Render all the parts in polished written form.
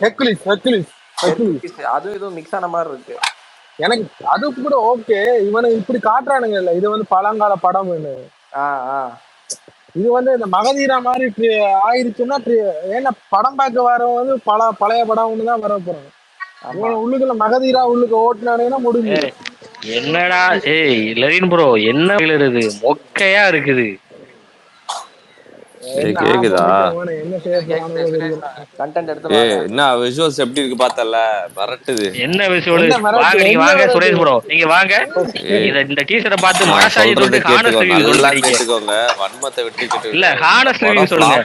Hercules Hercules Hercules அதுவும் இதுவும் mix ஆன மாதிரி இருக்கு. எனக்கு அது கூட ஓகே. இவனை இப்படி காட்டுறானுங்க இல்ல, இது வந்து பழங்கால படம். இது வந்து இந்த மகதீரா மாதிரி ஆயிருச்சுன்னா ஏன்னா படம் பார்க்க வரவங்க வந்து பழைய படம் ஒண்ணுதான் வர போறாங்க. உள்ளுக்குள்ள மகதீரா உள்ளுக்கு ஓட்டுனானுங்கன்னா முடிஞ்சு. என்னடா ஏய் லெரின் ப்ரோ என்ன இது மொக்கையா இருக்குது. கேக்குதா? என்ன விஷுவல்ஸ் எப்படி இருக்கு பார்த்தல? மிரட்டுது. என்ன விஷுவல்? வாங்க நீங்க வாங்க சுரேஷ் ப்ரோ, நீங்க வாங்க. இந்த டீ-ஷர்ட்டை பார்த்து மனசாட்சி சொல்லிட்டு ஹானஸ்ட் ரிவ்யூ சொல்லுங்க. கேட்டுக்கோங்க, வன்மத்தை விட்டு கேட்டுக்கோங்க. இல்ல ஹானஸ்ட் ரிவ்யூ சொல்லுங்க.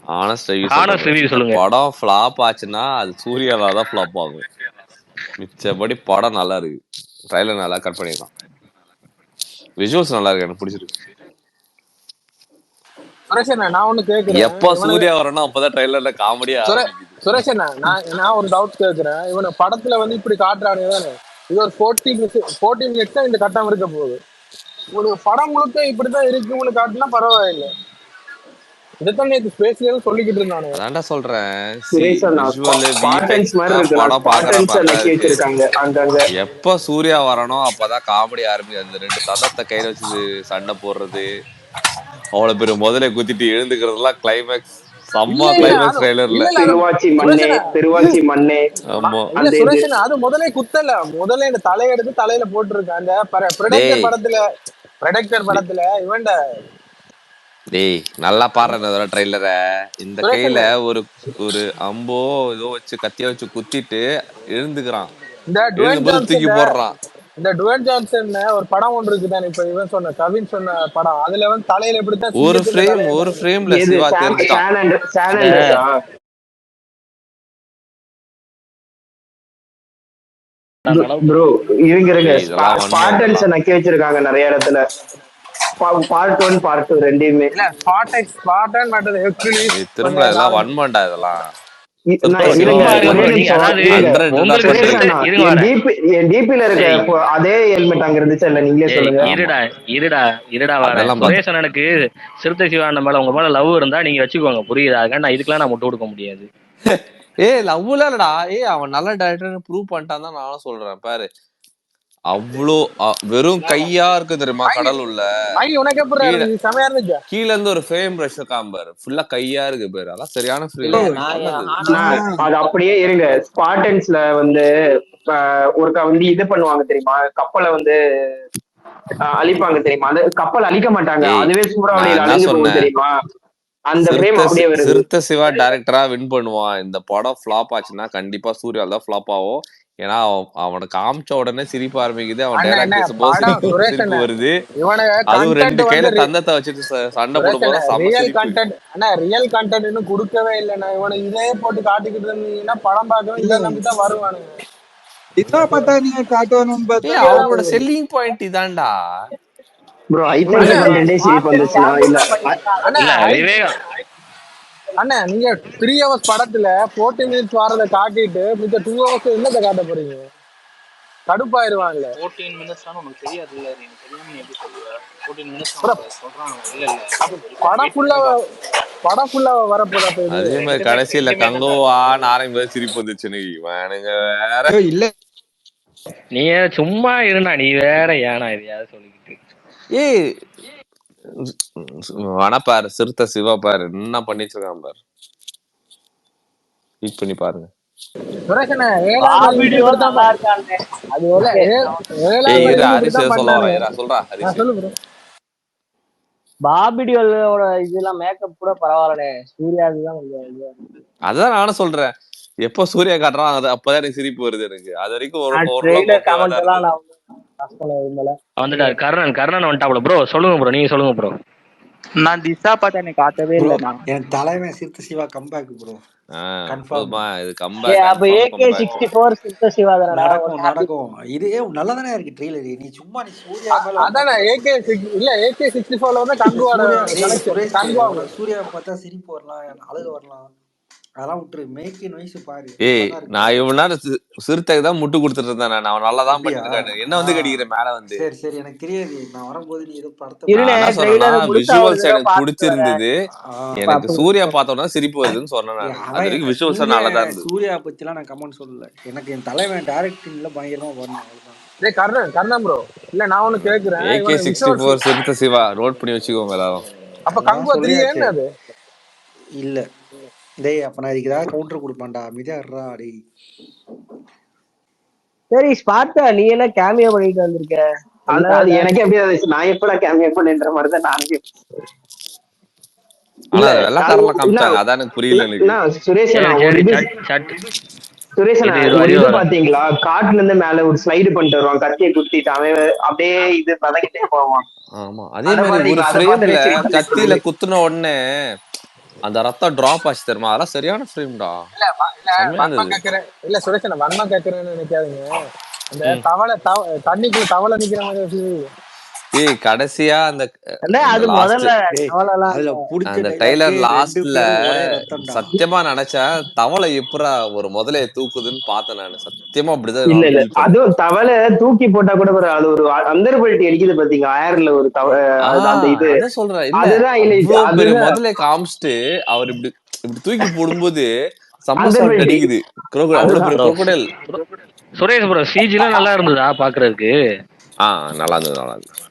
ஹானஸ்ட் ரிவ்யூ சொல்லுங்க. படம் ஃப்ளாப் ஆச்சுன்னா அது சூர்யாவா தான் ஃப்ளாப் ஆகும். மிச்சபடி படம் நல்லா இருக்கு. ட்ரைலர் நல்லா கட் பண்ணிருக்கான். விஷுவல்ஸ் நல்லா இருக்கு, எனக்கு பிடிச்சிருக்கு. நான் ஒண்ணு கேக்குறேன், எப்ப சூர்யா வரணும் அப்பதான் ட்ரைலர்ல காமெடியா. சுரேஷ் நான் ஒரு டவுட் கேக்குறேன். இவனை படத்துல வந்து இப்படி காட்டுறானே தானே, இது ஒரு 40 மினிட்ஸ் தான் இந்த கட்டம் இருக்க போகுது. உங்களுக்கு படம் முழுக்க இப்படிதான் இருக்கு உங்களுக்கு காட்டுனா பரவாயில்லை. இதைத்தான் நேற்று ஸ்பேஸ்ல சொல்லிக்கிட்டு இருந்தானே. அதான்டா சொல்றேன், எப்ப சூர்யா வரணும் அப்பதான் காமெடி ஆரம்பிக்கும். அந்த 2 சதத்தை கையில வச்சு சண்டை போடுறது, அவ்வளவு பேரு முதல்ல குத்திட்டு எழுந்துக்கிறதுலாம் கிளைமேக்ஸ். செம்ம கிளைமேக்ஸ் ட்ரைலர்ல. திருவாச்சி மண்ணே. ஆமா சுரேஷன் அது முதலே குத்தல, முதல்ல இந்த தலையெடுத்து தலையில போட்டுருக்கு. அந்த ப்ரெடக்டர் படத்துல இவன்ட டேய் நல்லா பாடுற ட்ரைலரை. இந்த கையில ஒரு அம்போ ஏதோ வச்சு கத்திய வச்சு குத்திட்டு எழுந்துக்கிறான், தூக்கி போடுறான். இந்த டுவேன் ஜான்சன் ஒரு படம் ஒன்று இருக்குதானே, இப்ப இவன் சொன்ன கவின் சொன்ன படம், அதுல வந்து தலையில எப்படித்தான் ஒரு ஃப்ரேம்ல சிவா தெரிஞ்சுட்டான். ப்ரோ இருங்க ஸ்பார்டன்ஸ் நக்கி வச்சிருக்காங்க நிறைய இடத்துல. பார்ட் 1 பார்ட் 2 ரெண்டுமே இல்ல. ஸ்பார்டன் மட்டும் ஹெர்குலிஸ் திரும்ப எல்லாம் வன்மண்டா இதெல்லாம். அதே ஹெல்மெட் அங்க இருந்துச்சு இல்ல, நீங்களே சொல்லுங்க. இருடா சுரேஷனுக்கு சிறுத்தை சிவானந்த மேல உங்க மேல லவ் இருந்தா நீங்க வச்சுக்கோங்க, புரியுதா? நான் இதுக்கெல்லாம் நான் முட்டு கொடுக்க முடியாது. லவ்ல இல்லடா. அவன் நல்ல டைரக்டர்னு ப்ரூவ் பண்ணிட்டான் தான் நானும் சொல்றேன். பாரு அவ்வளோ வெறும் கையா இருக்கு தெரியுமா கடல் உள்ள. கீழ இருந்து ஒரு ஃப்ரேம் பிரஷ் காம்பர் ஃபுல்லா கையா இருக்கு பேரு. அதான் சரியான அது அப்படியே இருங்க. ஸ்பார்டன்ஸ்ல வந்து ஒருக்கா வந்து இது பண்ணுவாங்க தெரியுமா, கப்பலை வந்து அழிப்பாங்க தெரியுமா. அது கப்பல் அழிக்க மாட்டாங்க, அதுவே சூறாவளியில அழிஞ்சு போகும் தெரியுமா. அந்த ஃப்ரேம் அப்படியே வருது. சிறுத்தை சிவா டைரக்டரா வின் பண்ணுவான். இந்த படம் ஃபிளாப் ஆச்சுன்னா கண்டிப்பா சூர்யா தான் ஃபிளாப் ஆகும். ஏன்னா அவனை காமிச்ச உடனே சிரிப்பு ஆரம்பிக்குது, அவன் டைலாக் சிரிப்பு வருது. அதுவும் 2 கையில தந்தத்தை வச்சுட்டு சண்டை போடும்போது ரியல் கண்டென்ட் கொடுக்கவே இல்லைன்னா இவனை இதே போட்டு காட்டிக்கிட்டு இருந்தீங்கன்னா படம் பார்க்கவே இதை நம்பிதான் வருவானுங்க. இதான் பார்த்தா நீங்க காட்டணும். அவனோட செல்லிங் பாயிண்ட் இதான்டா ப்ரோ. ஐபோன் கண்டென்ட்டே சிரிப்பு வந்துச்சுனா இல்ல. அண்ணா நீங்க 3 hours படத்துல 40 minutes வரத காட்டிட்டு மிச்ச 2 hours என்னத்தை காட்ட போறீங்க? கடுப்பாயிருவாங்கல்ல. 14 minutes நமக்கு தெரியாது இல்ல, நீங்க தெரியாம நீ எப்படி சொல்லுவ? 14 minutes சொல்றாங்க இல்ல படம் ஃபுல்லா வரப்போற. அதே மாதிரி கடைசியில கங்கோவான்னு ஆரம்பிச்சு சிரிப்பு வந்துச்சு. வேணுங்க வேற இல்ல, நீ சும்மா இருந்தா நீ வேற ஏனா இதையாவது சொல்லிக்கிட்டு. வனப்பாரு சிறுத்தை சிவா பாரு என்ன பண்ணிச்சிருக்கான் பாரு. ஹீட் பண்ணி பாருங்க. பாபிடியோட இதெல்லாம் மேக்கப் கூட பரவாயில்ல, சூர்யாவுதான் கொஞ்சம். அதான் நானும் சொல்றேன், எப்ப சூர்யா காட்டுறான் அது அப்பதான் எனக்கு சிரிப்பு வருது. எனக்கு அது வரைக்கும் வந்துட்டாரு கர்ணன் வந்துட்டாப்ல. ப்ரோ சொல்லுங்க ப்ரோ, நீங்க சொல்லுங்க ப்ரோ. நான் திசா பார்த்தா எனக்கு காட்டவே இல்லை. என் தலைமை சிறுத்தை சிவா கம்பேக் ப்ரோ. நடக்கும். இது நல்லதானே இருக்கு ட்ரெய்லர். நீ சும்மா நீ சூர்யா மேல அதானே AK64ல வந்து கங்குவாட சூர்யா பார்த்தா சிரிப்பு வரலாம், அழுக வரலாம். அதெல்லாம் விட்டுரு. மேக் இன் வயசு பாரு. ஏய் நல்லா இருக்கு. நான் இவ்வளவு நேரம் சிறுத்தைக்கு தான் முட்டு கொடுத்துட்டு இருந்தேன். அவன் நல்லா தான் அப்படியா? பண்ணிருக்கானு. என்ன வந்து கடிக்கிற மேல வந்து. சரி சரி, எனக்கு தெரியாது. நான் வரும்போது நீ ஏதோ படத்தை இருண்ணே, நான் என்ன சொன்னேன்னா trailer முழுசா ஒரு விஷுவல்ஸ் தடவை எனக்கு பார்த்துட்டு வரேன். பிடிச்சிருந்தது. எனக்கு சூர்யா பார்த்தோம்னா சிரிப்பு வருதுன்னு சொன்னேன் நான். அது வரைக்கும் விஷுவல்ஸ் நல்லா தான் இருந்தது. சூர்யா பத்திலாம் நான் கமெண்ட் சொல்லல. எனக்கு என் தலைவன் டைரக்டிங்ல பயங்கரமா வரணும், அவ்வளவுதான். டேய் கர்ணன் ப்ரோ, இல்ல நான் ஒண்ணு கேக்குறேன். AK-64 சிறுத்தை சிவா நோட் பண்ணி வச்சுக்கோங்க எல்லாரும். அப்ப கங்குவா 3 என்ன அது? இல்ல டேய், அப்ப நான் இதுக்கு ஏதாவது கவுண்டர் கொடுப்பான்டா. அமைதியா இருடா டேய். சரி ஸ்பார்ட்டா, நீ என்ன கேமியோ பண்ணிட்டு வந்திருக்க? அது எனக்கு எப்படி இருந்துச்சு? நான் எப்படா கேமியா பண்ணுன்ற மாதிரி தான் நானே. ஆனா வெள்ளக்காரலாம் காமிச்சாங்க, அதான் எனக்கு புரியல எனக்கு. சுரேஷ் பாத்தீங்களா, காட்டுல இருந்து மேல ஒரு ஸ்லைடு பண்ணிட்டு வருவான், கத்தியை குத்திட்டு அவன் அப்படியே இது பதங்கிட்டே போவான். ஆமா, அதே மாதிரி ஒரு ஃப்ரேம்ல கத்தியில குத்துன உடனே அந்த ரத்தம் டிராப் ஆச்சு தெரியுமா? அதெல்லாம் சரியான ஃப்ரேம்டா. இல்ல சுரேஷ், நான் வன்மா கேக்குறேன்னு நினைக்காதீங்க. அந்த தவளை தண்ணிக்குள்ள தவளை நிக்கிற மாதிரி. ஏய் கடைசியா அந்த ட்ரைலர் லாஸ்ட்ல சத்தியமா நினைச்சேன் தவளை எப்படா ஒரு முதலைய தூக்குதுன்னு பார்த்தேன் நானு. சத்தியமா அப்படிதான். இல்ல அதுவும் தவளை தூக்கி போட்டா கூட அது ஒரு அந்தர்பல்ட்டி அடிக்குது பாத்தீங்க, ஆயர்ல ஒரு அந்த இது சொல்றேன். முதலைய காமிச்சிட்டு அவர் இப்படி இப்படி தூக்கி போடும்போது சம்மர் அடிக்குது. சுரேஷ் ப்ரோ சிஜிலாம் நல்லா இருந்ததா பாக்குறதுக்கு? நல்லா இருந்தது, நல்லா இருந்தது.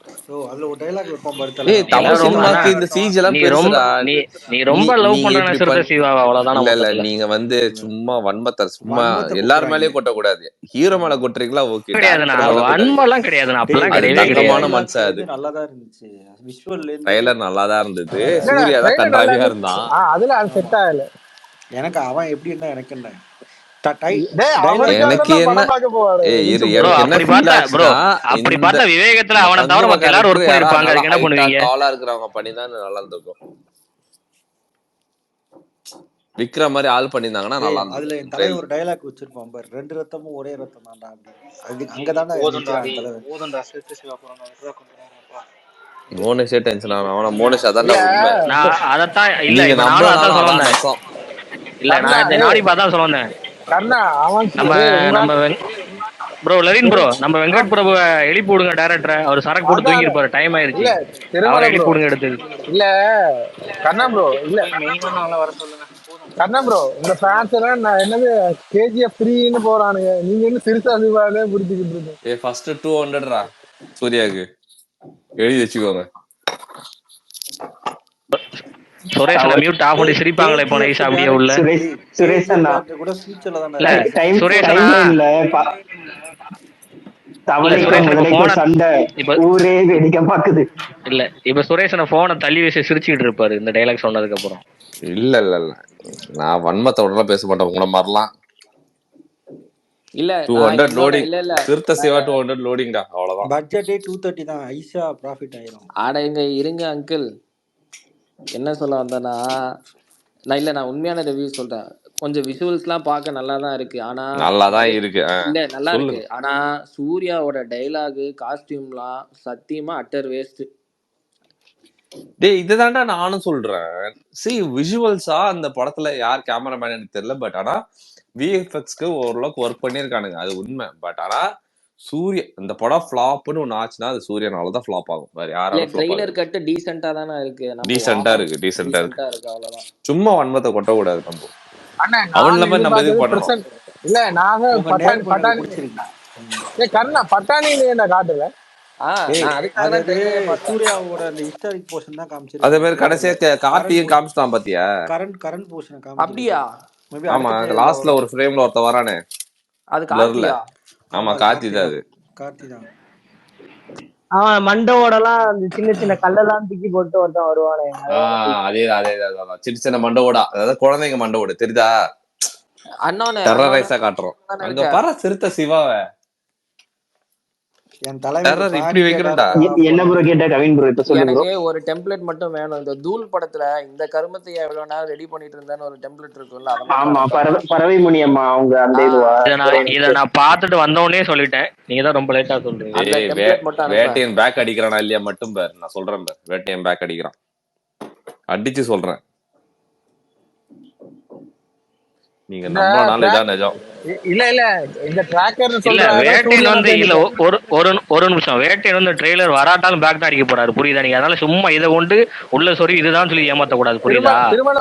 அதுல ஒரு டயலாக் வைப்பான் பாரு. ஏய் தமிழ் சினிமாக்கு இந்த சிஜி எல்லாம் பெருசுடா. நீ ரொம்ப லவ் பண்றன சிறுத்தை சிவா, அவ்வளவுதான். இல்ல நீங்க வந்து சும்மா வன்மத்தை சும்மா எல்லார் மேலயும் கொட்ட கூடாது. ஹீரோ மேல கொட்டுறீங்களா? ஓகே, வன்மம்லாம் கிடையாது. அப்பலாம் கிடையவே கிடையாது. மனுஷன் அது. நல்லாதான் இருந்துச்சு. விஷுவல்ல ட்ரைலர் நல்லாதான் இருந்தது. சூர்யா தான் கண்டாவியா இருந்தான். அதுல அது செட் ஆகல எனக்கு. அவன் எப்படி இருந்தா எனக்கு என்ன எனக்கு என்ன அப்படி பார்த்தா விவேகத்துல அவனை தவிர மத்த எல்லாரும் ஒர்க் பண்ணிருப்பாங்க. அதுக்கு என்ன பண்ணுவீங்க? காலா இருக்கிறவங்க பண்ணிதான் நல்லா இருந்திருக்கும். விக்ர மாதிரி ஆள் பண்ணிருந்தாங்கன்னா நல்லா இருக்கும். அதுல என் தலைவர் ஒரு டயலாக் வச்சிருப்பான் பாரு, 2 ரத்தமும் ஒரே ரத்தம் தான்டா அப்படி. அங்கதான்டா மோனிஷே டென்ஷன் ஆகும். அவன மோனிஷ் அதான் அதத்தான் இல்ல நானும் அதான் சொல்றேன். இல்ல நான் நாடி பார்த்தா சொல்றேன். நம்ம ப்ரோ லரின் ப்ரோ, நம்ம வெங்கட் பிரபு எழுப்பி விடுங்க டைரக்டர். அவர் சரக்கு போட்டு தூங்கி இருப்பாரு, டைம் ஆயிருச்சு. அவரை எழுப்பி விடுங்க எடுத்தது. இல்ல கர்ணா ப்ரோ, இல்ல வர சொல்லுங்க. கர்ணா ப்ரோ, இந்த ஃபேன்ஸ் எல்லாம் என்னது KGF 3ன்னு போறானுங்க. நீங்க என்ன சிறுசா சிவாலே புடிச்சிட்டு இருக்கீங்க? ஃபர்ஸ்ட் 200 சூர்யாக்கு எழுதி வச்சுக்கோங்க. சுரேஷ் மியூட் ஆஃப் பண்ணி சிரிப்பாங்களே இப்போ நைஸ் அப்படியே உள்ள. சுரேஷ் அண்ணா கூட ஃபியூச்சர்ல தான் இல்ல சுரேஷ் இல்ல ஊரே வெடிக்க பாக்குது. இல்ல இப்ப சுரேஷ் போனை தள்ளி வச்சு சிரிச்சுக்கிட்டு இருப்பாரு இந்த டைலாக் சொன்னதுக்கு அப்புறம். இல்ல இல்ல இல்ல நான் வன்மத்தோட பேச மாட்டேன் உங்களை மாதிரிலாம். இல்ல 200 லோடிங் சிறுத்தை சிவா 200 லோடிங்டா, அவ்வளவுதான். பட்ஜெட்டே 230 தான். ஐசா ப்ராஃபிட் ஆயிரும். ஆட இருங்க அங்கிள், என்ன சொல்ல வந்தேன்னா நான் உண்மையான ரிவ்யூ சொல்றேன். கொஞ்சம் விஷுவல்ஸ்லாம் பார்க்க நல்லா தான் இருக்கு. ஆனா நல்லாதான் இருக்கு. இல்ல நல்லா இருக்கு. ஆனா சூர்யாவோட டைலாக் காஸ்டியூம்லாம் சத்தியமா அட்டர் வேஸ்ட். டேய் இதுதான்டா நானும் சொல்றேன். விஷுவல்ஸா அந்த படத்துல யார் கேமராமேன் எனக்கு தெரியல. பட் ஆனா VFXக்கு ஓரளவுக்கு ஒர்க் பண்ணிருக்கானுங்க, அது உண்மை. பட் ஆனா சூர்யா இந்த படம் ஃபிளாப்னு ஒண்ணு ஆச்சுன்னா அது சூர்யானாலதான் ஃபிளாப் ஆகும். வேற யாராலும் ட்ரெய்லர் கட் டீசென்ட்டா தான இருக்கு. டீசென்ட்டா இருக்கு. சும்மா வன்மத்தை கொட்ட கூடாது. நம்ம இல்ல நாங்க பட்டாணி பட்டாணி காட்டுல சூர்யாவோட அந்த ஹிஸ்டாரிக் போர்ஷன் தான் காமிச்சிருக்காங்க. அதே மாதிரி கடைசியா கார்த்தியும் காமிச்சான் பாத்தியா? கரண்ட் போர்ஷன் காமிச்சான். அப்படியா? ஆமா, லாஸ்ட்ல ஒரு ஃப்ரேம்ல ஒருத்த வரானே, அது கார்த்தியா? ஆமா கார்த்தி தான். அது கார்த்தி தான். அவன் மண்டவோடலாம் அந்த சின்ன சின்ன கல்லெல்லாம் தூக்கி போட்டு ஒருத்தன் வருவானே. அதேதான் சின்ன சின்ன மண்டவோடா, அதாவது குழந்தைங்க மண்டவோட தெரியுதா? அண்ணோனே டெரரைஸா காட்டுறோம். அங்க பாரு சிறுத்தை சிவாவை. என் தலைவர் இப்படி வைக்கிறடா. என்ன ப்ரோ கேட்டா கவின் ப்ரோ இப்ப சொல்லுங்க. எனக்கு ஒரு டெம்ப்ளேட் மட்டும் வேணும். இந்த தூள் படத்துல இந்த கருமத்தை எவ்வளவு நேரம் ரெடி பண்ணிட்டு இருந்தான்னு ஒரு டெம்ப்ளேட் இருக்குல்ல. ஆமா, பறவை முனியம்மா அவங்க அந்த இதுவா. இத நான் பார்த்துட்டு வந்தோடனே சொல்லிட்டேன். நீங்க தான் ரொம்ப லேட்டா சொல்றீங்க. வேட்டையன் பேக் அடிக்கிறானா இல்லையா மட்டும் பாரு, நான் சொல்றேன் பாரு. வேட்டையன் பேக் அடிக்கிறான், அடிச்சு சொல்றேன். நீங்க இந்த நம்பனால track- இதான் நிஜம். இல்ல இல்ல இந்த டிராக்கர்னு இல்ல சொல்றாங்க வேட்டையன் சூர்யா வந்து தான் இல்ல தெரியும். ஒரு நிமிஷம், வேட்டையன் வந்து ட்ரெய்லர் வராட்டாலும் பேக் தான் அடிக்க போறாரு, புரியுதா? நீங்க அதனால சும்மா இதை கொண்டு உள்ள சொல்லி இதுதான் சொல்லி ஏமாத்த கூடாது, புரியுதா? திருமல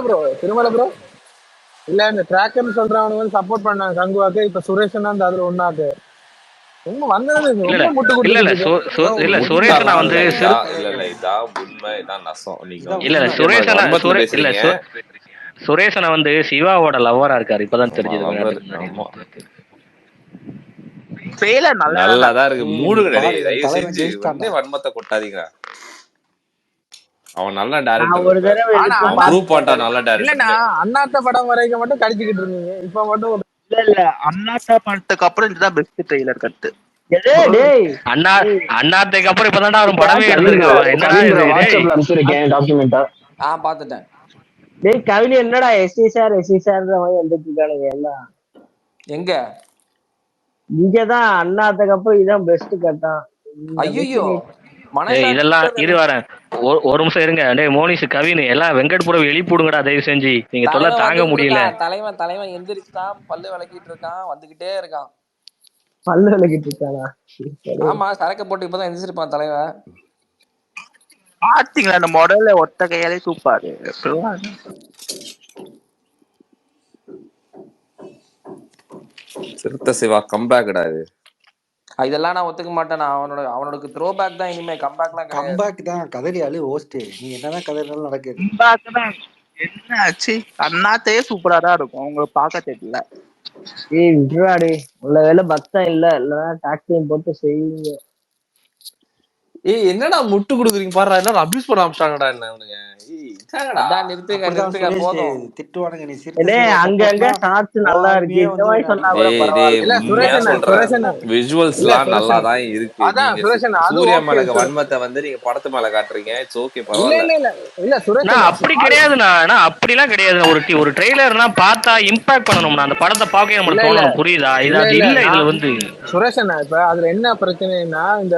ப்ரோ இல்ல இந்த டிராக்கர்னு சொல்றவனுங்க வந்து சப்போர்ட் பண்ணாங்க கங்குவாக்கு. இப்ப சுரேஷன் தான் அதுல ஒண்ணாக்கு ரொம்ப வந்தது இல்ல ரொம்ப முட்டு இல்ல இல்ல கொடுத்துருக்கு. இல்ல முட்டாலாம் சுரேஷனா வந்து இல்ல கிடையாது. இல்ல இதான் உண்மை, இதான் நசம். நீங்க இதான் இல்ல உண்மை. சுரேஷனா வன்மத்துல இல்ல பேசுறீங்க. சுரேஷனை வந்து சிவாவோட லவ்வரா இருக்காரு, இப்பதான் தெரிஞ்சது கொஞ்ச லவ்வர் நேரத்துக்கு முன்னாடி. ஆமா, ட்ரெய்லர் நல்லா நல்லாதான் இருக்கு. மூடு கிடையாது. பாரு, தயவு தலைவன் செஞ்சு ஜெயிச்சிட்டான்டா. வந்து வன்மத்தை கொட்டாதீங்க. அவன் நல்ல நான் டைரக்டர், ஒரு தடவை ஆனா எடுத்து அவன் ப்ரூவ் பண்ணிட்டான் நல்ல இல்லண்ணா டைரக்டர். அண்ணாத்த படம் வரைக்கும் மட்டும் கடிச்சுக்கிட்டு இருந்தீங்க. இப்ப மட்டும் இல்ல அண்ணாத்தா படத்துக்கு அப்புறம் இதுதான் பெஸ்ட் ட்ரெய்லர் கட்டு. டேய் அண்ணாத்துக்கு அப்புறம் இப்பதான் அவன் படமே எடுத்திருக்கான். என்னடா இது டேய்? வாட்ஸ்அப்ல அனுப்பிச்சிருக்கேன் டாக்குமெண்டா. பாத்துட்டேன். டேய் கவினி என்னடா எஸ்டி சார் மாதிரி வந்துட்டு இருக்கானுங்க எல்லாம். எங்க இங்கதான் அண்ணாத்துக்கு அப்புறம் இதான் பெஸ்ட் கட்டான். ஐயோ ஏய், இதெல்லாம் இரு வரேன், ஒரு நிமிஷம் இருங்க. டேய் மோனிஷ், கவின் எல்லாம் வெங்கட்புரம் எழுப்பிடுங்கடா தயவு செஞ்சு, நீங்க தொல்லை தாங்க முடியல. தலைவன் எந்திரிச்சுட்டான், பல்லு விளக்கிட்டு இருக்கான், வந்துகிட்டே இருக்கான். பல்லு விளக்கிட்டு இருக்கானா? ஆமா, சரக்கு போட்டு இப்பதான் எந்திரிச்சிருப்பான் தலைவன். பாத்தீங்களா அந்த மாடல்ல ஒத்த கையாலே சூப்பாரு. சிறுத்தை சிவா கம்பேக் கிடையாது. இதெல்லாம் நான் ஒத்துக்க மாட்டேன். அவனோட த்ரோ பேக் தான் இனிமே, கம்பேக்லாம் கிடையாது. கம்பேக் தான். கதறியாலு ஹோஸ்ட் நீ என்னதான் கதறினாலும் நடக்குது. என்ன ஆச்சு? அண்ணாத்தையே சூப்பரா தான் இருக்கும், உங்களுக்கு பார்க்க தெரியல. ஏய் விட்றாடே, உள்ள வேலை பக்தம் இல்ல டாக்ஸியும் போட்டு செய்யுங்க. ஏய் என்னடா முட்டு கொடுக்குறீங்க பாரு, என்ன அபியூஸ் பண்ண ஆரம்பிச்சாங்கடா என்ன அவனுங்க. நிறுத்துங்க போதும். திட்டுவானுங்க. நீ அங்க ஷார்ட்ஸ் நல்லா இருக்கு, இந்த மாதிரி சொன்னா கூட பரவாயில்ல. விஜுவல்ஸ்லாம் நல்லா தான் இருக்கு. அதான் சுரேஷன் அது சூர்யா okay. மேல வன்மத்தை வந்து நீங்க படத்து மேல காட்டுறீங்க. இட்ஸ் ஓகே, பரவாயில்ல. இல்ல சுரேஷன் அப்படி கிடையாதுண்ணா, அப்படிலாம் கிடையாது. ஒரு ட்ரெய்லர்னா பார்த்தா இம்பாக்ட் பண்ணணும்னா அந்த படத்தை பார்க்க நம்மளுக்கு தோணணும், புரியுதா? இது இல்ல இதுல வந்து சுரேஷன் இப்ப அதுல என்ன பிரச்சனைனா இந்த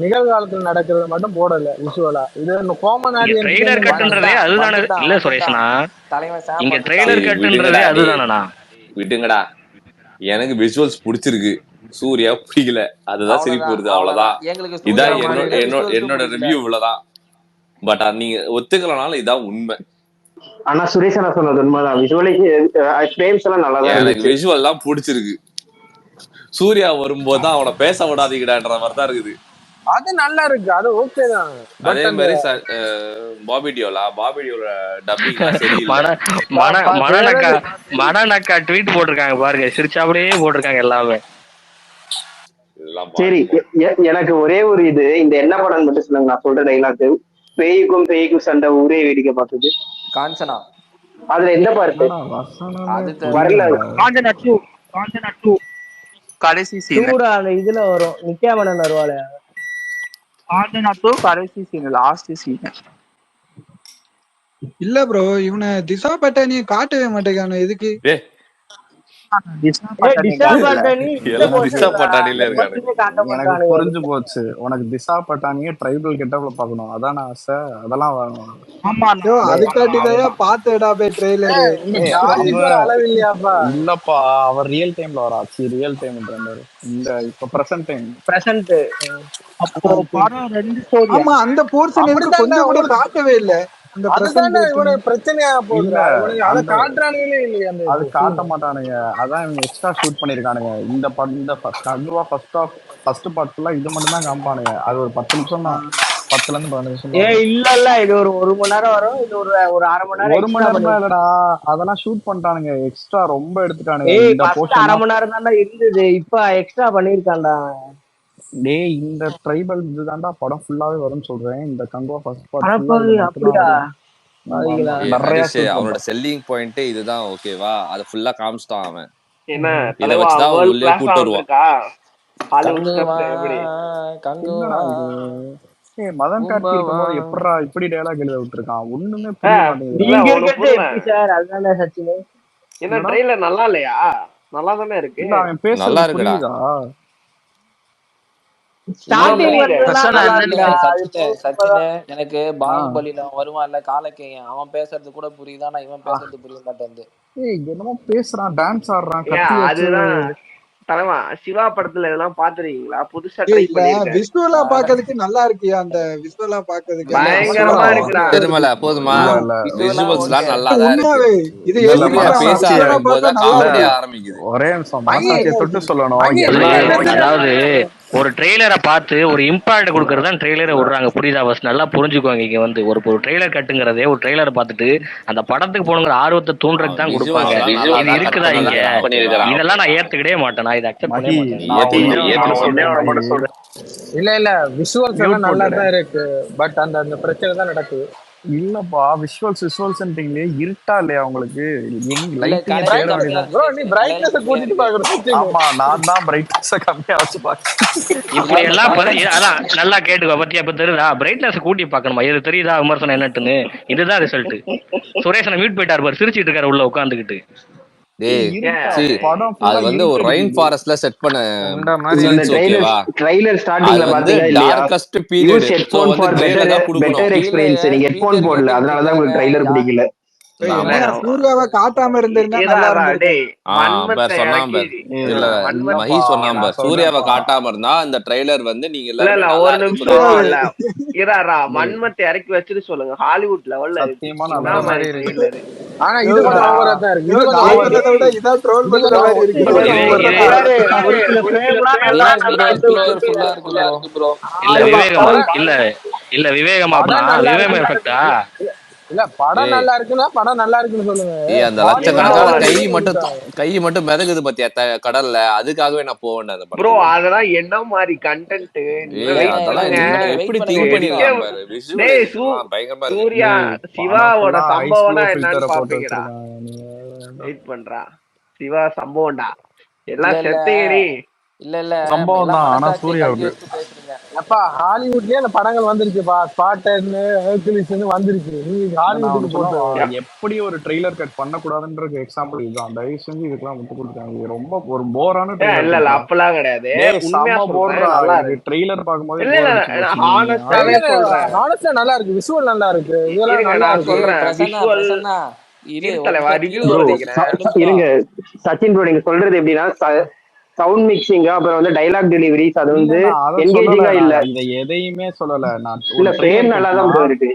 நிகழ்காலத்துல நடக்கிறது மட்டும் போடல விஷுவலா. இது காமன் ட்ரெய்லர் கட்டுன்றதே அதுதானே இல்ல சுரேஷ்னா? இங்க ட்ரெய்லர் கட்டுன்றதே அதுதானடா. விடுங்கடா, எனக்கு விஷுவல்ஸ் பிடிச்சிருக்கு, சூர்யா பிடிக்கல, அதுதான் சிரிப்பு வருது, அவ்வளவுதான். இதான் என்னோட ரிவ்யூ, இவ்வளவுதான். பட் நீங்க ஒத்துக்கலனாலும் இதான் உண்மை. ஆனா சுரேஷ் நான் சொன்னது உண்மைதான். ஃப்ரேம்ஸ் எல்லாம் நல்லா தான் எனக்கு இருந்துச்சு. விஷுவல் எல்லாம் பிடிச்சிருக்கு. சூர்யா வரும்போது தான் அவனை பேச விடாதீங்கடான்ற மாதிரி தான் இருக்குது. அது நல்லா இருக்கு, அது ஓகே தான். அதே மாதிரி பாபி டியோலா டப்பிங் சரியில்லை. மனநக்கா ட்வீட் போட்டிருக்காங்க பாருங்க, சிரிச்சாபடியே போட்டிருக்காங்க எல்லாமே. சரி, எனக்கு ஒரே ஒரு இது, இந்த என்ன படம் மட்டும் சொல்லுங்க, நான் சொல்ற டைலாக். பேய்க்கும் சண்டை ஊரே வேடிக்கை பார்த்தது காஞ்சனா. அதுல எந்த பார்த்து வரல? காஞ்சனா 2 கடைசி சீன் இதுல வரும், நித்யாமனன் வருவாளே. காஞ்சனா 2 கடைசி சீன், லாஸ்ட் சீன். இல்ல ப்ரோ, இவனை திசா பட்டானியை காட்டவே மாட்டேங்கானு. எதுக்கு எனக்கு புரிஞ்சு போச்சு. உனக்கு திசா பட்டானியே ட்ரைபல் கெட்டப்ல பாக்கணும், அதான் ஆசை. அதெல்லாம் அதுக்காட்டிதான் பாத்துடா போய் ட்ரெய்லர். இல்லப்பா, அவர் ரியல் டைம்ல வரா. ரியல் டைம் இந்த இப்ப பிரசன்ட் டைம். ஆமா, அந்த போர்ஷன் எனக்கு கொஞ்சம் கூட காட்டவே இல்ல. அது காட்ட மாட்டானுங்க, அதான் இவங்க எக்ஸ்ட்ரா ஷூட் பண்ணிருக்கானுங்க. இந்த ஃபர்ஸ்ட் பார்ட் ஃபுல்லா இது மட்டும் தான் காமிப்பானுங்க. அது ஒரு 10 நிமிஷம் தான், 10ல இருந்து 15 நிமிஷம். இல்ல இது ஒரு மணி நேரம் வரும், இது ஒரு அரை மணி நேரம். 1 மணி நேரம் இல்லடா, அதெல்லாம் ஷூட் பண்ணிட்டானுங்க, எக்ஸ்ட்ரா ரொம்ப எடுத்துட்டானுங்க. இந்த போர்ஷன் அரை மணி நேரம் தான் இருந்தது, இப்ப எக்ஸ்ட்ரா பண்ணிருக்கான்டா. டேய் இந்த ட்ரைபல் இதுதான்டா படம் ஃபுல்லாவே வரும்னு சொல்றேன். இந்த கங்குவா ஃபர்ஸ்ட் பார்ட் அவனோட செல்லிங் பாயிண்ட் இதுதான், ஓகேவா? அத ஃபுல்லா காமிச்சிட்டான் அவன். என்ன இத வச்சு தான் உள்ளே கூட்டி வருவான். மதன் கார்த்தி இருக்கும்போது எப்படா இப்படி டயலாக் எழுத விட்டுருக்கான், ஒண்ணுமே புரிய மாட்டேங்குது. என்ன ட்ரெய்லர் நல்லா இல்லையா? நல்லா தானே இருக்கு. அவன் பேசுறது புரியுதா? எனக்கு பாகுபலியில வருவான்ல காலக்கேயன், அவன் பேசுறது கூட புரியுதா, இவன் பேசுறது புரிய மாட்டேங்குது. என்னமோ பேசுறான், டான்ஸ் ஆடுறான், கத்தி வச்சு. அதுதான் தலைவா. சிவா படத்துல இதெல்லாம் பாத்துருக்கீங்களா? புதுசா ட்ரை இல்ல பண்ணிருக்காரு. விசுவலா பாக்குறதுக்கு நல்லா இருக்கியா? அந்த விசுவலா பாக்குறதுக்கு பயங்கரமா இருக்குடா. திருமலை போதுமா? விசுவல்ஸ்லாம் நல்லா தான் இருக்கு. உண்மையாவே இது இல்ல, ஏத்துக்கிட்டான். பேச விசுவலா ஆரம்பிக்கும் பார்த்தா போது நல்லா காமெடியா இருக்கு. ஆரம்பிக்குது. ஒரே நிமிஷம் மனசாட்சியை தொட்டு சொல்லணும். அதாவது ஒரு ட்ரெய்லரை பார்த்து ஒரு இம்பாக்ட் கொடுக்கறது தான் ட்ரெய்லரை விடுறாங்க. புரியுதா? ஃபர்ஸ்ட் நல்லா புரிஞ்சுக்கோங்க. இங்க வந்து ஒரு ட்ரெய்லர் கட்டுங்கிறதே ஒரு ட்ரெய்லரை பார்த்துட்டு அந்த படத்துக்கு போகணுங்கிற ஆர்வத்தை தூண்டுறதுக்கு தான் கொடுப்பாங்க. இது இருக்குதா இங்க? இதெல்லாம் நான் ஏத்துக்கிட்டே மாட்டேன். நான் இதை அக்செப்ட் பண்ணவே மாட்டேன். இல்ல விஷுவல்ஸ் எல்லாம் நல்லா தான் இருக்கு. பட் அந்த பிரச்சனை தான் நடக்குது. இல்லப்பா, விசுவல்ஸ்ன்றீங்களே, இருட்டா இல்லையா உங்களுக்கு? ஆமா, நான் தான் பிரைட்னஸ் கம்மியா வச்சு பாக்கிறேன். இப்படி எல்லாம் அதான் நல்லா கேட்டுக்கோ. பத்தியா இப்ப தெரியுதா? பிரைட்னஸ் கூட்டி பாக்கணுமா? இது தெரியுதா விமர்சனம் என்னட்டுன்னு? இதுதான் ரிசல்ட். சுரேஷனை மியூட் போயிட்டாரு பாரு, சிரிச்சிட்டு இருக்காரு உள்ள உட்காந்துக்கிட்டு. அது வந்து ஒரு ரெயின் ஃபாரஸ்ட்ல செட் பண்ண ட்ரைலர் ஸ்டார்டிங்ல பாத்தீங்களா இல்லையா? Darkest period. சோ வந்து பெட்டர் எக்ஸ்பீரியன்ஸ். நீங்க ஹெட்போன் போடல, அதனால தான் உங்களுக்கு ட்ரைலர் பிடிக்கல. சூர்யாவை காட்டாம இருந்திருந்தா நல்லா சொன்னாங்க. சூர்யாவை காட்டாம இருந்தா இந்த ட்ரைலர் வந்து நீங்க ஒரு நிமிஷம் இல்ல இரா மன்மத்தை இறக்கி வச்சுட்டு சொல்லுங்க. ஹாலிவுட் லெவல்ல ஆனா இது கூட ஓவரா தான் இருக்கு. இது கூட ஓவரா விட இதா ட்ரோல் பண்ற மாதிரி இருக்கு. இல்ல விவேகமா விவேகம் எஃபெக்ட்டா? இல்ல படம் நல்லா இருக்குன்னா படம் நல்லா இருக்குன்னு சொல்லுங்க. அந்த லட்சக்கணக்கான கை மட்டும் மிதக்குது பத்தியா கடல்ல, அதுக்காகவே நான் போவேன் அந்த படம். ப்ரோ அதெல்லாம் என்ன மாதிரி கண்டென்ட்? எப்படி திங்க் பண்ணிருக்காங்க பாரு. பயங்கரமா இருக்கு. சூர்யா சிவாவோட சம்பவம்னா என்னன்னு பாப்பீங்கடா. வெயிட் பண்றா. சிவா சம்பவம்டா எல்லாம் செத்தேரி. இல்ல சம்பவம் தான். ஆனா சூர்யாவுக்கு அப்பா ஹாலிவுட்லயே அந்த படங்கள் வந்துருச்சுப்பா. ஸ்பார்டன், ஹெர்குலிஸ் வந்துருச்சு. நீங்க ஹாலிவுட்க்கு போட்டு எப்படி ஒரு ட்ரெய்லர் கட் பண்ண கூடாதுன்றது எக்ஸாம்பிள் இதுதான். தயவு செஞ்சு இதுக்கெல்லாம் விட்டு கொடுத்தாங்க. ரொம்ப ஒரு போரான இல்ல அப்பெல்லாம் கிடையாது. உண்மையா போடுறா ட்ரெய்லர் பாக்கும்போது ஹானஸ்டா நல்லா இருக்கு. விஷுவல் நல்லா இருக்கு. இதெல்லாம் நல்லா சொல்றேன். இருங்க சச்சின் ப்ரோ, நீங்க சொல்றது எப்படின்னா சவுண்ட் மிக்சிங், அப்புறம் வந்து டைலாக் டெலிவரிஸ், அது வந்து என்கேஜிங்கா இல்ல. இத எதையுமே சொல்லல நான். இல்ல ஃப்ரேம் நல்லா தான் ப்ரோ இருக்கு.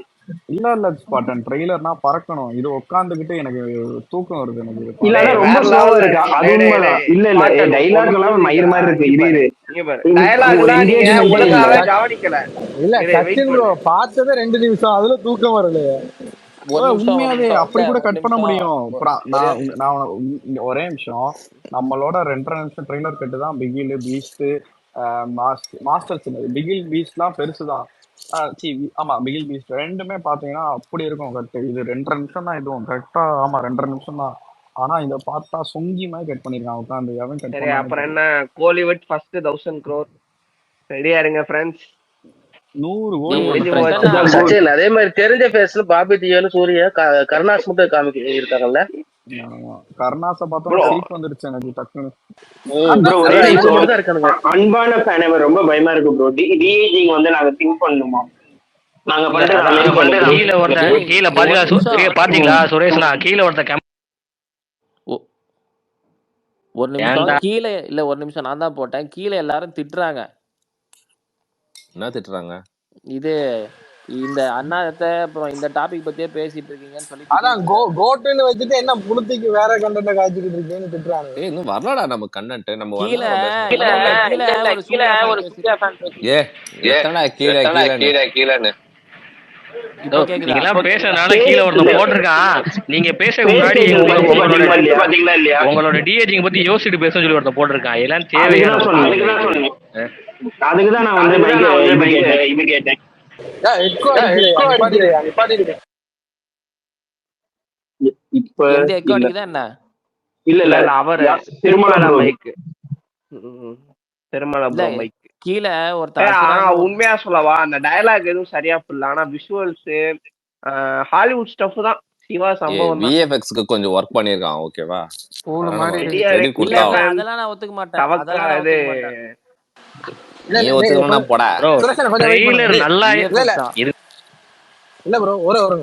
இல்ல ஸ்பாட்டன் ட்ரெய்லர்னா பறக்கணும். இது உட்கார்ந்துகிட்டு எனக்கு தூக்கம் வருது. எனக்கு இல்ல ரொம்ப ஸ்லோவா இருக்கு. அது உண்மைதான். இல்ல டைலாக் எல்லாம் மயிர் மாதிரி இருக்கு. கவனிக்கல. இல்ல சச்சின் ப்ரோ பார்த்ததே 2 நிமிஷம், அதுல தூக்கம் வரலையே. உண்மையாவே அப்படி கூட கட் பண்ண முடியும். நான் ஒரே நிமிஷம், நம்மளோட 2.5 நிமிஷம் ட்ரெய்லர் கட்டு தான் பிகில், பீஸ்ட், மாஸ்டர்ஸ். பிகில் பீஸ்ட்லாம் பெருசுதான். ஆமா பிகில் பீஸ்ட் ரெண்டுமே பாத்தீங்கன்னா அப்படி இருக்கும் கட்டு. இது 2.5 நிமிஷம் தான். இதுவும் கரெக்டா ஆமா 2.5 நிமிஷம் தான். ஆனா இத பார்த்தா சொங்கி மாதிரி கட் பண்ணிருக்கான் உட்காந்து. அப்புறம் என்ன, கோலிவுட் ஃபர்ஸ்ட் 1000 crore ரெடியா இருங்க ஃப்ரெண்ட்ஸ். 100 சச்சின் அதே மாதிரி தெரிஞ்ச ஃபேஸ்ல பாபி தியோன்னு சூர்யா கருணாஸ் மட்டும் காமிக்க இருக்காங்கல்ல. கருணாஸ பார்த்தா சீக் வந்துருச்சு எனக்கு டக்குன்னு. அன்பான ஃபேன் ரொம்ப பயமா இருக்கு ப்ரோ. டிஏஜிங் வந்து நாங்க திங்க் பண்ணுமா? நாங்க பண்றது கீழ பாத்தீங்களா சுரேஷ்னா? கீழ ஒருத்த ஒரு நிமிஷம் கீழே இல்ல, ஒரு நிமிஷம் நான் தான் போட்டேன். கீழே எல்லாரும் திட்டுறாங்க. என்ன திட்டுறாங்க? இது இந்த அண்ணாத்த அப்புறம் இந்த டாபிக் பத்தியே பேசிட்டு இருக்கீங்கன்னு சொல்லி. அதான் கோட்டுன்னு வச்சுட்டு என்ன புளுத்திக்கு வேற கண்டென்ட் காய்ச்சிட்டு இருக்கீங்கன்னு திட்டுறாங்க. இன்னும் வரலடா நம்ம கண்டென்ட். நம்ம கீழ ஒரு சூர்யா ஃபேன் கீழன்னு பேசுறதுனால கீழே ஒருத்தன் போட்டிருக்கான். நீங்க பேச முன்னாடி உங்களோட டிஏஜிங் பத்தி யோசிச்சுட்டு பேச சொல்லி ஒருத்தன் போட்டிருக்கான். எல்லாம் தேவையான அதுக்குதான் நான் வந்து கேட்டேன். இப்ப என்ன இல்ல அவரு திருமலை மைக் கீழே ஒருத்தர். உண்மையா சொல்லவா, அந்த டயலாக் எதுவும் சரியா புரியல. ஆனா விஷுவல்ஸ் ஹாலிவுட் ஸ்டஃப் தான். சிவா சம்பவம் விஎஃப்எக்ஸ்க்கு கொஞ்சம் வொர்க் பண்ணிருக்கான். ஓகேவா? அதெல்லாம் நான் ஒத்துக்க மாட்டேன். நல்லா இல்ல ப்ரோ ஒரு ஒரு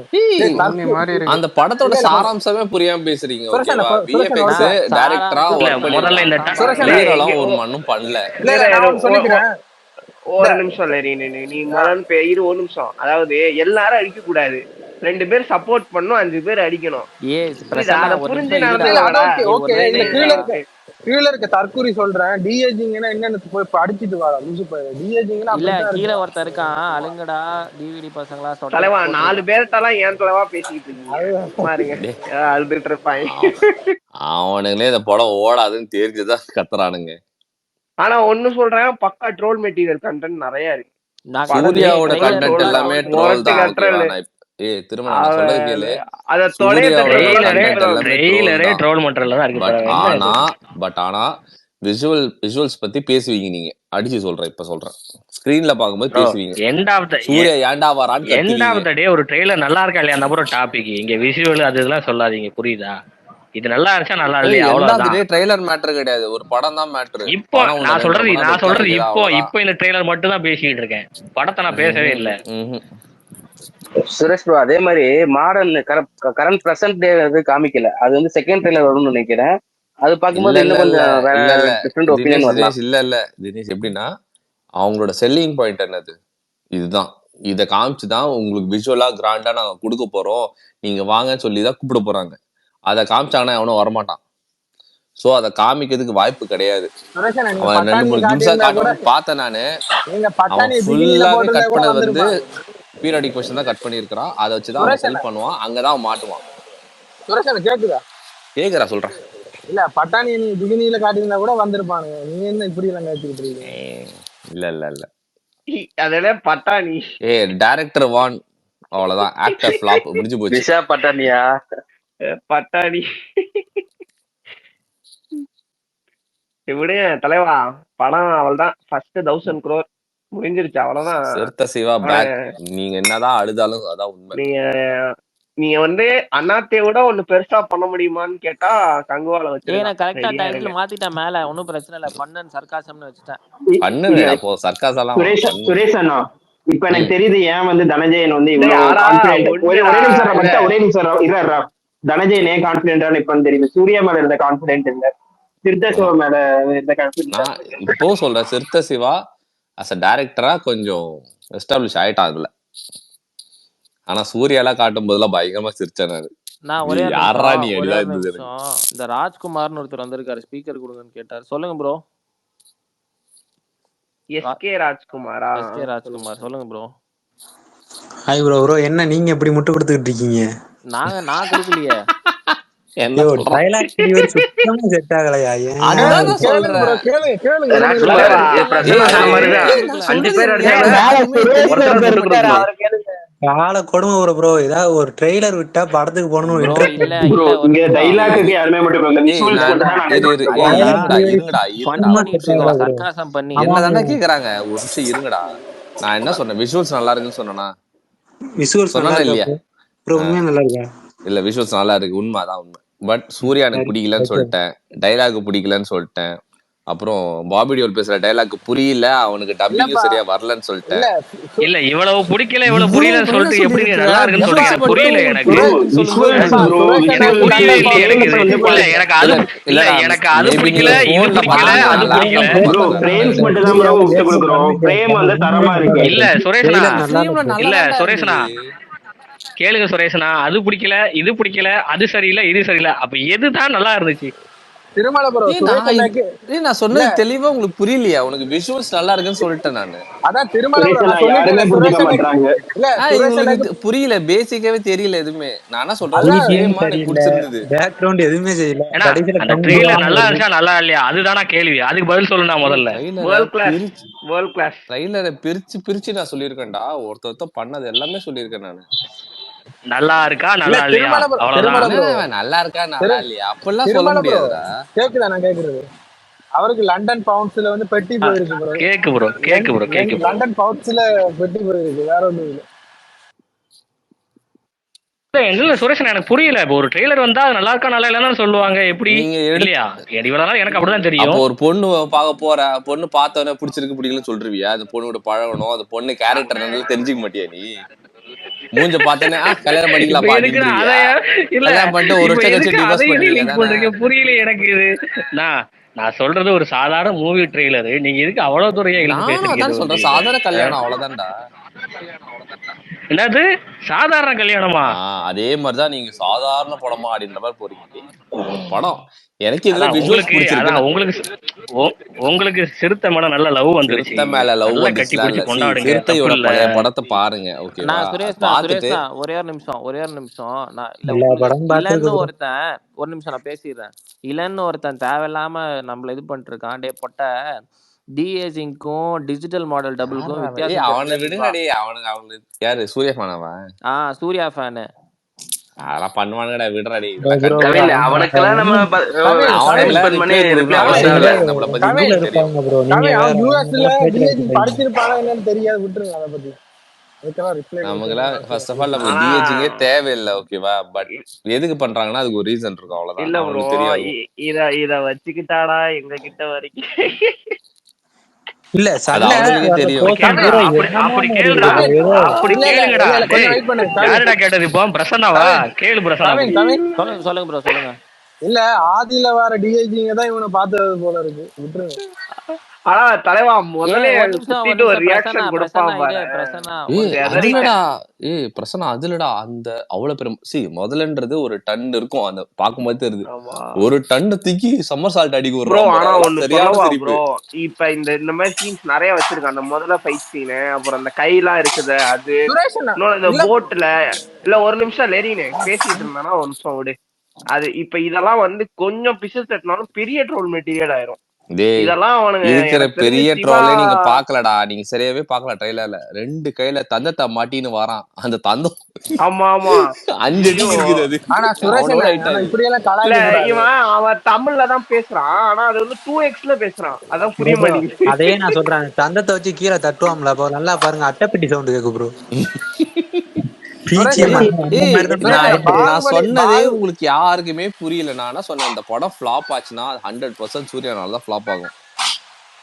அந்த படத்தோட சாராம்சமே புரியாம பேசுறீங்க. ஓகேவா? விஎஃப்எக்ஸ் டைரக்டரா ஒர்க் பண்ணிருக்காங்க. லீரெல்லாம் ஒரு மண்ணும் பண்ணல. சொல்லிக்கிறேன். ஒரு நிமிஷம் நீ முதல்ல இரு ஒரு நிமிஷம். அதாவது எல்லாரும் அடிக்க கூடாது, 2 பேர் சப்போர்ட் பண்ணும், 5 பேர் அடிக்கணும். புரிஞ்சு கீழ இருக்க தற்கூரி சொல்றேன். டிஏஜிங்னா என்னன்னு போய் அடிச்சிட்டு வர டிஏஜிங்னா இல்ல கீழ ஒருத்தர் இருக்கான் அலுங்கடா டிவிடி பசங்களா சொல்ற தலைவா 4 பேர்ட்டலாம் ஏன் தலைவா பேசிக்கிட்டு இருக்கீங்க பாருங்க. அழுதுட்டு இருப்பாங்க. அவனுங்களே இந்த படம் ஓடாதுன்னு தெரிஞ்சுதான் கத்துறானுங்க. ஆனா ஒண்ணு சொல்றேன், பக்கா ட்ரோல் மெட்டீரியல் கண்டென்ட் நிறைய இருக்கு. சூர்யாவோட கண்டென்ட் எல்லாமே ட்ரோல் தான். திரும்ப நான் சொல்றது கேளு. ஆனா விஷுவல்ஸ் பத்தி பேசுவீங்க நீங்க. அடிச்சு சொல்றேன், இப்ப சொல்றேன். ஸ்கிரீன்ல பாக்கும்போது பேசுவீங்க. சூர்யா ஏன்டா வரான்னு எண்ட் ஆஃப் த டே ஒரு ட்ரெய்லர் நல்லா இருக்கா இல்லையா அந்த ஒரு டாபிக். இங்க விஷுவல் அது இதெல்லாம் சொல்லாதீங்க, புரியுதா? இது நல்லா இருந்துச்சா நல்லா இல்லையா அவ்வளவுதான். ட்ரெய்லர் மேட்டர் கிடையாது, ஒரு படம் தான் மேட்டர். இப்போ நான் சொல்றது இப்போ இந்த ட்ரெய்லர் மட்டும் தான் பேசிட்டு இருக்கேன், படத்தை நான் பேசவே இல்லை. சுரேஷ் ப்ரோ அதே மாதிரி மாடர்ன் கரண்ட் பிரசன்ட் டே வந்து காமிக்கல. அது வந்து செகண்ட் ட்ரெய்லர் வரும்னு நினைக்கிறேன். அது பார்க்கும்போது இன்னும் கொஞ்சம் டிஃபரெண்ட் ஒபினியன் வரலாம். இல்ல தினேஷ், எப்படின்னா அவங்களோட செல்லிங் பாயிண்ட் என்னது, இதுதான். இதை காமிச்சுதான் உங்களுக்கு விஷுவலா கிராண்டா நாங்க கொடுக்க போறோம், நீங்க வாங்கன்னு சொல்லிதான் கூப்பிட போறாங்க. அதை காமிச்சாங்கன்னா அவனும் வரமாட்டான். சோ அதை காமிக்கிறதுக்கு வாய்ப்பு கிடையாது. அவன் 2-3 நிமிஷம் காட்டும் பார்த்தேன் நானு. அவன் ஃபுல்லாவே கட் பண்ணது வந்து பீரியாடிக் கொஸ்டின் தான் கட் பண்ணிருக்கான். அதை வச்சுதான் அவன் செல் பண்ணுவான், அங்கதான் அவன் மாட்டுவான். கேக்குறா சொல்றேன். இல்ல பட்டாணி நீ பிகினில காட்டியிருந்தா கூட வந்திருப்பானுங்க. நீ என்ன இப்படி எல்லாம் கேட்டுக்கிட்டு இருக்கீங்க? இல்ல அதெல்லாம் பட்டாணி டைரக்டர் வான், அவ்வளவுதான். ஆக்டர் ஃபிளாப், முடிஞ்சு போச்சு. திஷா பட்டாணியா? பட்டாணி இப்படி தலைவா படம் அவள்தான். ஃபர்ஸ்ட் 1000 crore முடிஞ்சிருச்சு, அவ்வளவுதான். சிறுத்தை சிவா பேக். நீங்க என்னதான் அழுதாலும் அதான் உண்மை. நீங்க வந்து அண்ணாத்தையோட ஒண்ணு பெருசா பண்ண முடியுமான்னு கேட்டா கங்குவால வச்சு நான் கரெக்டா டைட்டில் மாத்திட்டேன். மேல ஒன்னும் பிரச்சனை இல்ல, பண்ணன் சர்க்காசம்னு வச்சுட்டேன். பண்ணுங்க அப்போ சர்க்காசலாம். சுரேஷ் அண்ணா இப்ப எனக்கு தெரியுது ஏன் வந்து தனஞ்சயன் வந்து ஒரே நிமிஷம் இருறா. தனஞ்சயன் ஏன் கான்பிடென்டான்னு இப்ப தெரியுது. சூர்யா மேல இருந்த கான்பிடென்ட் இல்ல, சிறுத்தை சிவா மேல இருந்த கான்பிடென்ட். இப்போ சொல்றேன், சிறுத்தை சிவா அஸ் அ டைரக்டரா கொஞ்சம் எஸ்டாப்ளிஷ் ஆயிட்டான் அதுல. ஆனா சூர்யாலாம் காட்டும் போதெல்லாம் பயங்கரமா சிரிச்சேன் நான். ஒரே இந்த ராஜ்குமார்னு ஒருத்தர் வந்திருக்காரு, ஸ்பீக்கர் கொடுங்கன்னு கேட்டார். சொல்லுங்க ப்ரோ. எஸ்கே ராஜ்குமாரா? எஸ்கே ராஜ்குமார் சொல்லுங்க ப்ரோ. Hi bro. ப்ரோ என்ன நீங்க எப்படி முட்டு கொடுத்துக்கிட்டு இருக்கீங்க? நான் கொடுக்கலையே. டயலாக் டெலிவரி சுத்தமா செட் ஆகலையா? அதுதான் சொல்றேன். கால கொடுமை ப்ரோ. ஏதாவது ஒரு ட்ரெய்லர் விட்டா படத்துக்கு போகணும். என்னதானே கேக்குறாங்க, ஒரு நிமிஷம் இருங்கடா. நான் என்ன சொன்னேன், விஷுவல்ஸ் நல்லா இருக்குன்னு சொன்னா? விஷுவல்ஸ் சொன்னா இல்லையா? நல்லா இருக்கா? இல்ல விஷுவல்ஸ் நல்லா இருக்கு, உண்மைதான் உண்மை. பட் சூர்யா எனக்கு பிடிக்கலன்னு சொல்லிட்டேன், டைலாக் பிடிக்கலன்னு சொல்லிட்டேன். அப்புறம் பாபி டியோல் பேசுற டைலாக் புரியல, அவனுக்கு டப்பிங் சரியா வரலன்னு சொல்லிட்டேன். இல்ல இவ்வளவு பிடிக்கல இவ்வளவு புரியலன்னு சொல்லிட்டு எப்படி நல்லா இருக்குன்னு சொல்றீங்க? புரியல எனக்கு. புரியவே இல்லை எனக்கு. எனக்கு அது இல்ல, எனக்கு அது பிடிக்கல, இது பிடிக்கல, அது பிடிக்கல. இல்ல சுரேஷனா கேளுங்க சுரேஷனா, அது பிடிக்கல, இது பிடிக்கல, அது சரியில்லை, இது சரியில்லை. அப்ப எதுதான் நல்லா இருந்துச்சு? நான் சொன்னது தெளிவா உங்களுக்கு புரியலையா? உனக்கு விஷுவல்ஸ் நல்லா இருக்குன்னு சொல்லிட்டேன் நானு. அதான் புரியல, பேசிக்காவே தெரியல எதுவுமே. நான் சொல்றேன் பேக்ரவுண்ட் எதுவுமே செய்யல. அந்த ட்ரெய்லர் நல்லா இருந்துச்சா நல்லா இல்லையா அதுதானா கேள்வி. அதுக்கு பதில் சொல்லு. நான் முதல்ல வேர்ல்ட் கிளாஸ் ட்ரெய்லரை பிரிச்சு நான் சொல்லியிருக்கேன்டா. ஒருத்தர் பண்ணது எல்லாமே சொல்லியிருக்கேன் நானு. நல்லா இருக்கா நல்லா இல்லையா அவ்வளவுதான். நல்லா இருக்கா நல்லா இல்லையா அப்படிலாம் சொல்ல முடியாதுடா. கேக்குதா நான் கேக்குறது? அவருக்கு லண்டன் பவுண்ட்ஸ்ல வந்து பெட்டி போயிருக்கு ப்ரோ. கேக்கு ப்ரோ லண்டன் பவுண்ட்ஸ்ல பெட்டி போயிருக்கு, வேற ஒண்ணும் இல்ல. இல்ல சுரேஷன் எனக்கு புரியல. இப்போ ஒரு ட்ரெய்லர் வந்தா நல்லா இருக்கா நல்லா இல்லைன்னு சொல்லுவாங்க, எப்படி இல்லையா? இவ்வளவு எனக்கு அப்படிதான் தெரியும். ஒரு பொண்ணு பார்க்க போற, பொண்ணு பார்த்தவொடனே பிடிச்சிருக்கு பிடிக்கலன்னு சொல்றியா? அந்த பொண்ணோட பழகணும், அந்த பொண்ணு கேரக்டர் தெரிஞ்சுக்க மாட்டியா நீ? மூஞ்ச பார்த்தனே கல்யாணம் பண்ணிக்கலாம் இப்ப எதுக்கு அதையா இல்ல கல்யாணம் பண்ணிட்டு ஒரு இப்ப வருஷம் கழிச்சு எதுக்கு டிவோர்ஸ் அதையும் பண்ணுவீங்க லிங்க் தானே? பண்றீங்க? புரியல எனக்கு இது. நான் சொல்றது ஒரு சாதாரண மூவி ட்ரெய்லர். நீங்க எதுக்கு அவ்வளவு தூரம் இழுத்து நானும் பேசுறீங்க? அதான் சொல்றேன், சாதாரண கல்யாணம் அவ்வளவுதான்டா. என்னது சாதாரண கல்யாணமா? அதே மாதிரிதான் நீங்க சாதாரண படமா அப்படின்ற மாதிரி போறீங்க. படம் எனக்கு இதுல உங்களுக்கு அதான் உங்களுக்கு சிறுத்தை மேல நல்ல லவ் வந்துருச்சு. சிறுத்தை மேல லவ் நல்லா கட்டி வந்துச்சுலாம் பிடிச்சு இல்ல. கொண்டாடுங்க. சிறுத்தையோட பழைய படத்தை பாருங்க, ஓகேவா? நான் சுரேஷ்னா ஒரே ஒரு நிமிஷம் நான் இல்லன்னு ஒரு நிமிஷம் நான் பேசிடுறேன். இல்லன்னு ஒருத்தன் தேவையில்லாம நம்மள இது பண்ணிட்டு இருக்கான். டே பொட்ட, டிஏஜிங்க்கும் டிஜிட்டல் மாடல் டபுளுக்கும் வித்தியாசம். அவனை விடுங்கடி. அவனுக்கு யாரு? சூர்யா ஃபேனாவா? சூர்யா ஃபேனு. அதெல்லாம் பண்ணுவானுங்கடா, விடுறாடி. அவனுக்கெல்லாம் நம்ம படிச்சிருப்பானா என்னன்னு தெரியாது, விட்டுருங்க அதை பத்தி. நமக்குலாம் ஃபர்ஸ்ட் ஆஃப் ஆல் நம்ம டிஏஜிங்கே தேவையில்லை, ஓகேவா? பட் எதுக்கு பண்றாங்கன்னா அதுக்கு ஒரு ரீசன் இருக்கும், அவ்வளவுதான். இல்ல ப்ரோ, இத வச்சுக்கிட்டாடா எங்க கிட்ட வரைக்கும் இல்ல அவங்களுக்கே தெரியும். அப்படி கேளுங்கடா. யாருடா கேட்டது இப்போ? பிரசன்னாவா? கேளு பிரசன்னா. சொல்லுங்க ப்ரோ, சொல்லுங்க. இல்ல ஆதியில வர டிஐஜிங்க தான் இவனை பார்த்தது போல இருக்கு, விட்டுருங்க. ஆனா தலைவா முதல்ல சுத்திட்டு ஒரு ரியாக்ஷன் கொடுப்பான் பாரு. பிரசன்னா அதுலடா அந்த அவ்வளவு பெரும் முதல்லன்றது ஒரு டன் இருக்கும், அந்த பாக்கும்போது தெரியுது. ஒரு டன் தூக்கி சம்மர் சால்ட் அடிக்க ஒரு ஆனா ஒண்ணு சொல்லவா ப்ரோ, இப்ப இந்த மாதிரி சீன்ஸ் நிறைய வச்சிருக்காங்க. அந்த முதல்ல ஃபைட் சீன், அப்புறம் அந்த கையெல்லாம் இருக்குது, அது இந்த போட்ல இல்ல. ஒரு நிமிஷம் லெரினு பேசிட்டு இருந்தானா, ஒரு நிமிஷம் விடு. அது இப்ப இதெல்லாம் வந்து கொஞ்சம் பிசஸ் தட்டினாலும் பெரிய ட்ரோல் மெட்டீரியல் ஆயிரும். இருக்கிற பெரிய ட்ரோலே நீங்க பாக்கலடா, நீங்க சரியாவே பாக்கல. ட்ரெய்லர்ல 2 கையில தந்தத்தை மாட்டின்னு வரான். அந்த தந்தம் 5 அடி இருக்குது. அவன் தமிழ்ல தான் பேசுறான், ஆனா அது வந்து 2x பேசுறான். அதான் புரிய மாட்டேங்குது. அதே நான் சொல்றேன், தந்தத்தை வச்சு கீழே தட்டுவாங்களா? அப்போ நல்லா பாருங்க, அட்டைப்பெட்டி சவுண்ட் கேக்கு ப்ரோ. நான் சொன்னதே உங்களுக்கு யாருக்குமே புரியல. நான் சொன்னேன், இந்த படம் ஃபிளாப் ஆச்சுன்னா 100% சூர்யானாலதான் ஃபிளாப் ஆகும்.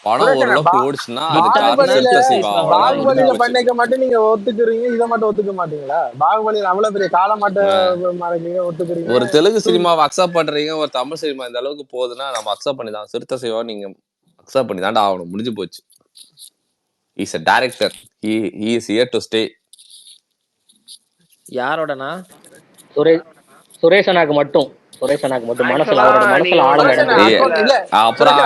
படம் ஓரளவுக்கு ஓடிச்சுன்னா பாகுபலியில பண்ணிக்க மட்டும் நீங்க ஒத்துக்குறீங்க, இதை மட்டும் ஒத்துக்க மாட்டீங்களா? பாகுபலியில அவ்வளவு பெரிய காலமாட்ட ஒத்துக்குறீங்க. ஒரு தெலுங்கு சினிமாவை அக்செப்ட் பண்றீங்க, ஒரு தமிழ் சினிமா இந்த அளவுக்கு போகுதுன்னா நம்ம அக்செப்ட் பண்ணிதான். சிறுத்தை சிவா நீங்க அக்செப்ட் பண்ணி தாண்டா ஆகணும், முடிஞ்சு போச்சு. Is a director, he is here to stay. யாரோடனா? சுரேஷ் அண்ணாக்கு மட்டும் மனசுல அவரோட மனசுல ஆழம் இடம். அப்புறம்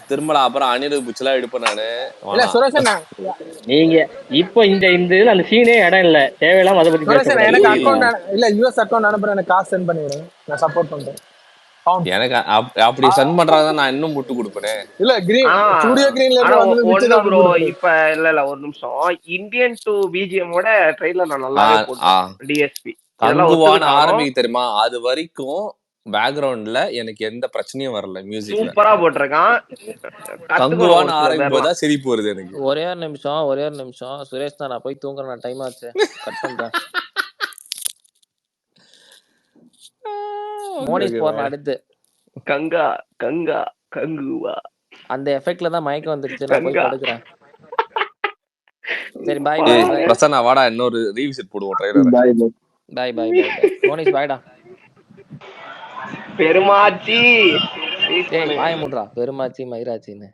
திருமலா அப்புறம் அனிருத் புச்சலா எடுப்பேன் நானு. நீங்க இப்ப இந்த இதுல அந்த சீனே இடம் இல்ல, தேவையில்லாம அதை பத்தி எனக்கு அக்கௌண்ட் இல்ல, யுஎஸ் அக்கௌண்ட் அனுப்புறேன், எனக்கு காசு சென்ட் பண்ணி விடுங்க, நான் சப்போர்ட் பண்றேன். எனக்கு அப்படி சென்ட் பண்றாங்க, நான் இன்னும் முட்டு கொடுப்பேன். இல்ல ஸ்டுடியோ கிரீன்ல ப்ரோ. இப்ப இல்ல ஒரு நிமிஷம், இந்தியன் 2 பிஜிஎம் ஓட ட்ரெய்லர் நான் நல்லாவே போட்டேன். டிஎஸ்பி கங்குவான் ஆரம்பிக்க தெரியுமா, அது வரைக்கும் பேக்ரவுண்ட்ல எனக்கு எந்த பிரச்சனையும் வரல. மியூசிக் சூப்பரா போட்டிருக்கான். கங்குவான் ஆரம்பிப்பதான் சிரிப்பு வருது எனக்கு. ஒரே ஒரு நிமிஷம் சுரேஷ் தான், நான் போய் தூங்குறேன், டைம் ஆச்சு, கட் பண்றேன். மோனிஸ் போறேன் அடுத்து. கங்குவா அந்த எஃபெக்ட்ல தான் மயக்கம் வந்துருச்சு, நான் போய் படுக்கிறேன். சரி பாய். பிரசன்னா வாடா, இன்னொரு ரீவிசிட் போடுவோம் ட்ரைலர். பாய் மோனிஸ், பாய்டா. பெருமாச்சி வாய மூடுறா, பெருமாச்சி மயிராச்சின்னு.